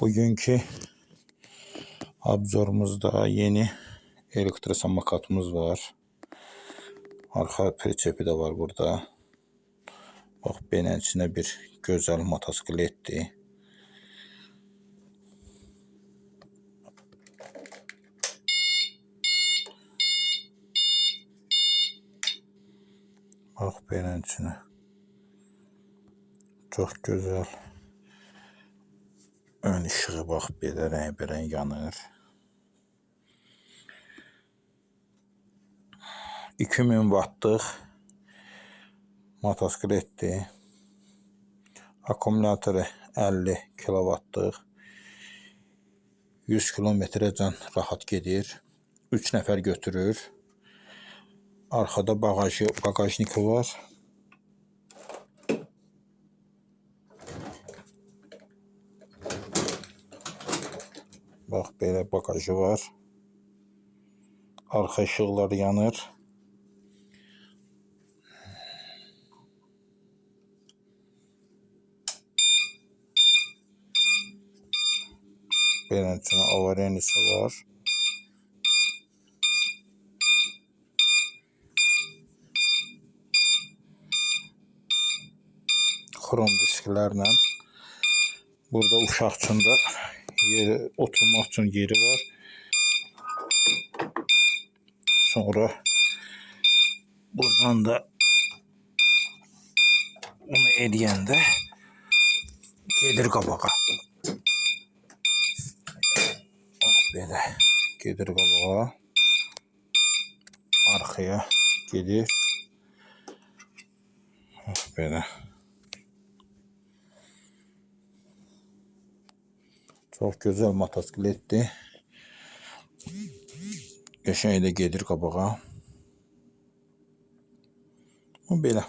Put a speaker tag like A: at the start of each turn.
A: Bugünkü abzorumuzda yeni elektrosamokatımız var. Arka priçepi de var burada. Bak, benim içine bir güzel motosikletti. Bak, benim içine. Çok güzel. Ön ışığı bak, belə rəng yanır. 2000 wattlıq motosikletdir. Akkumulatoru 50 kilovattlıq. 100 kilometrəcən rahat gedir. 3 nəfər götürür. Arkada bagajniki var. Bax, belə bagajı var. Arxa işıqlar yanır. Benim için avarenisi var. Krom disklerle. Burada uşaq üçün də yeri, oturmaq üçün yeri var. Sonra buradan da onu eləyəndə gedir qabağa. Bax, belə gedir qabağa. Arkaya gedir. Bax, belə. Çok güzel motosiklettir. Qəşəng də gedir qabağa. Belə.